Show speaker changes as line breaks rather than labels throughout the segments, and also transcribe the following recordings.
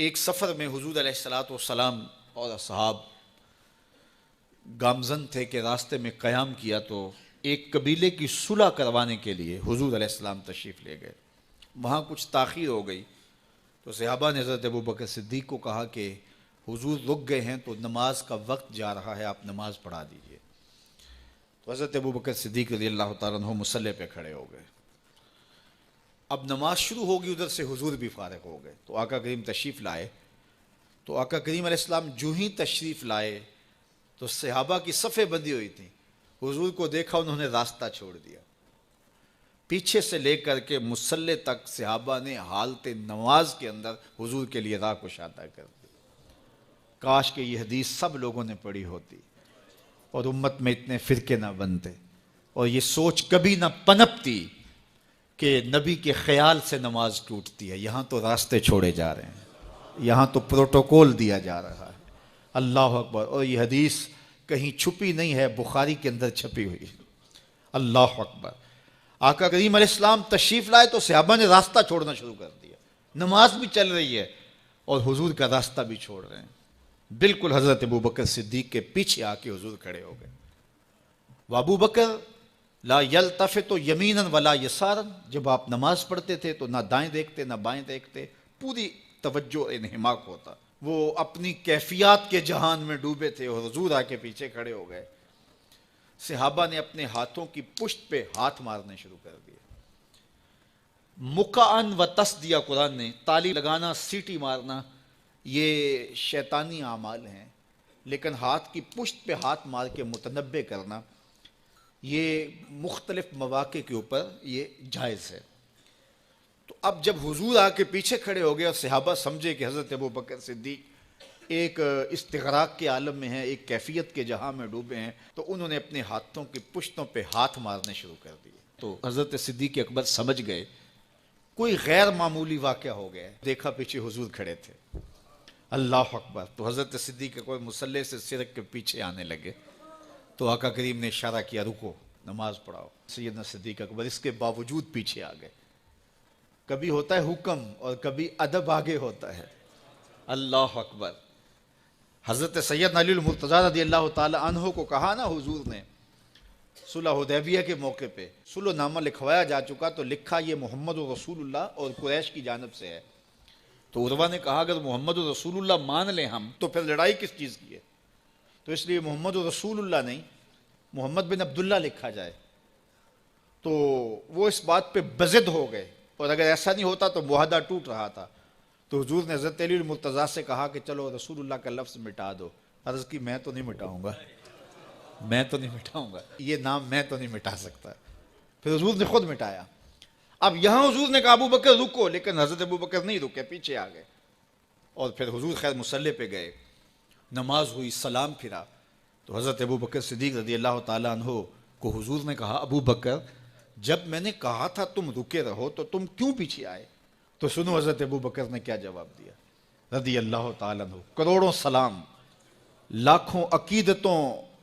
ایک سفر میں حضور علیہ الصلوۃ والسلام اور اصحاب گامزن تھے کہ راستے میں قیام کیا تو ایک قبیلے کی صلح کروانے کے لیے حضور علیہ السلام تشریف لے گئے. وہاں کچھ تاخیر ہو گئی تو صحابہ نے حضرت ابوبکر صدیق کو کہا کہ حضور رک گئے ہیں تو نماز کا وقت جا رہا ہے، آپ نماز پڑھا دیجئے. تو حضرت ابوبکر صدیق رضی اللہ تعالیٰ عنہ مصلی پہ کھڑے ہو گئے. اب نماز شروع ہوگی، ادھر سے حضور بھی فارغ ہو گئے تو آقا کریم تشریف لائے. تو آقا کریم علیہ السلام جو ہی تشریف لائے تو صحابہ کی صفیں بندی ہوئی تھیں. حضور کو دیکھا، انہوں نے راستہ چھوڑ دیا. پیچھے سے لے کر کے مصلی تک صحابہ نے حالت نماز کے اندر حضور کے لیے راہ کشادہ کر دی. کاش کہ یہ حدیث سب لوگوں نے پڑھی ہوتی اور امت میں اتنے فرقے نہ بنتے اور یہ سوچ کبھی نہ پنپتی کہ نبی کے خیال سے نماز ٹوٹتی ہے. یہاں تو راستے چھوڑے جا رہے ہیں، یہاں تو پروٹوکول دیا جا رہا ہے. اللہ اکبر. اور یہ حدیث کہیں چھپی نہیں ہے، بخاری کے اندر چھپی ہوئی ہے. اللہ اکبر. آقا کریم علیہ السلام تشریف لائے تو صحابہ نے راستہ چھوڑنا شروع کر دیا. نماز بھی چل رہی ہے اور حضور کا راستہ بھی چھوڑ رہے ہیں. بالکل حضرت ابوبکر صدیق کے پیچھے آ کے حضور کھڑے ہو گئے. ابو بکر لا یلتفت یمینا ولا یسارا، جب آپ نماز پڑھتے تھے تو نہ دائیں دیکھتے نہ بائیں دیکھتے، پوری توجہ انہماک ہوتا. وہ اپنی کیفیات کے جہان میں ڈوبے تھے اور حضور آ کے پیچھے کھڑے ہو گئے. صحابہ نے اپنے ہاتھوں کی پشت پہ ہاتھ مارنے شروع کر دیے. مکعن و تصدیہ قرآن نے تالی لگانا، سیٹی مارنا یہ شیطانی اعمال ہیں، لیکن ہاتھ کی پشت پہ ہاتھ مار کے متنبع کرنا یہ مختلف مواقع کے اوپر یہ جائز ہے. تو اب جب حضور آ کے پیچھے کھڑے ہو گئے اور صحابہ سمجھے کہ حضرت ابوبکر صدیق ایک استغراق کے عالم میں ہیں، ایک کیفیت کے جہاں میں ڈوبے ہیں، تو انہوں نے اپنے ہاتھوں کی پشتوں پہ ہاتھ مارنے شروع کر دیے. تو حضرت صدیق اکبر سمجھ گئے کوئی غیر معمولی واقعہ ہو گیا ہے. دیکھا پیچھے حضور کھڑے تھے. اللہ اکبر. تو حضرت صدیق اکبر مصلی سے سرک کے پیچھے آنے لگے تو آقا کریم نے اشارہ کیا رکو، نماز پڑھاؤ. سیدنا صدیق اکبر اس کے باوجود پیچھے آ گئے. کبھی ہوتا ہے حکم اور کبھی ادب آگے ہوتا ہے. اللہ اکبر. حضرت سیدنا علی المرتضیٰ رضی اللہ تعالی عنہ کو کہا نا حضور نے صلح حدیبیہ کے موقع پہ صلح نامہ لکھوایا جا چکا تو لکھا یہ محمد رسول اللہ اور قریش کی جانب سے ہے. تو عروہ نے کہا اگر محمد رسول اللہ مان لیں ہم تو پھر لڑائی کس چیز کی ہے؟ تو اس لیے محمد رسول اللہ نہیں، محمد بن عبداللہ لکھا جائے. تو وہ اس بات پہ بضد ہو گئے اور اگر ایسا نہیں ہوتا تو معاہدہ ٹوٹ رہا تھا. تو حضور نے حضرت علی المرتضیٰ سے کہا کہ چلو رسول اللہ کا لفظ مٹا دو. عرض کی میں تو نہیں مٹاؤں گا، میں تو نہیں مٹاؤں گا، یہ نام میں تو نہیں مٹا سکتا. پھر حضور نے خود مٹایا. اب یہاں حضور نے کہا ابو بکر رکو، لیکن حضرت ابو بکر نہیں رکے، پیچھے آ گئے. اور پھر حضور خیر مصلی پہ گئے، نماز ہوئی، سلام پھرا. تو حضرت ابو بکر صدیق رضی اللہ تعالیٰ عنہ کو حضور نے کہا ابو بکر جب میں نے کہا تھا تم رکے رہو تو تم کیوں پیچھے آئے؟ تو سنو حضرت ابو بکر نے کیا جواب دیا رضی اللہ تعالیٰ عنہ. کروڑوں سلام، لاکھوں عقیدتوں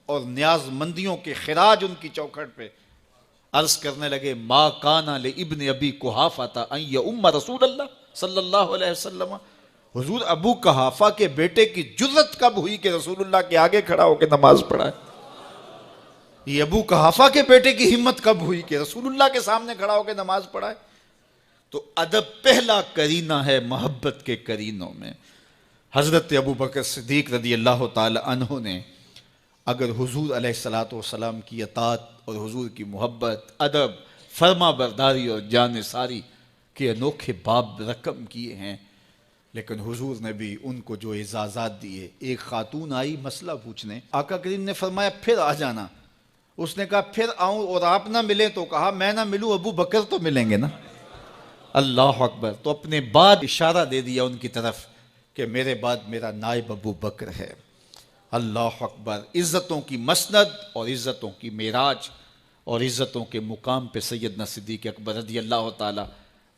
اور نیاز مندیوں کے خراج ان کی چوکھٹ پہ. عرض کرنے لگے ما کان لابن ابی قحافہ ان یؤم رسول اللہ صلی اللہ علیہ وسلم. حضور ابو قحافہ کے بیٹے کی جرت کب ہوئی کہ رسول اللہ کے آگے کھڑا ہو کے نماز پڑھائے؟ یہ ابو قحافہ کے بیٹے کی ہمت کب ہوئی کہ رسول اللہ کے سامنے کھڑا ہو کے نماز پڑھائے؟ تو ادب پہلا کرینہ ہے محبت کے کرینوں میں. حضرت ابو بکر صدیق رضی اللہ تعالی عنہ نے اگر حضور علیہ الصلوۃ والسلام کی اطاعت اور حضور کی محبت، ادب، فرما برداری اور جانثاری کے انوکھے باب رقم کیے ہیں، لیکن حضور نے بھی ان کو جو اعزازات دیے. ایک خاتون آئی مسئلہ پوچھنے، آقا کریم نے فرمایا پھر آ جانا. اس نے کہا پھر آؤں اور آپ نہ ملیں؟ تو کہا میں نہ ملوں ابو بکر تو ملیں گے نا. اللہ اکبر. تو اپنے بعد اشارہ دے دیا ان کی طرف کہ میرے بعد میرا نائب ابو بکر ہے. اللہ اکبر. عزتوں کی مسند اور عزتوں کی معراج اور عزتوں کے مقام پہ سیدنا صدیق اکبر رضی اللہ تعالی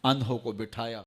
عنہ کو بٹھایا.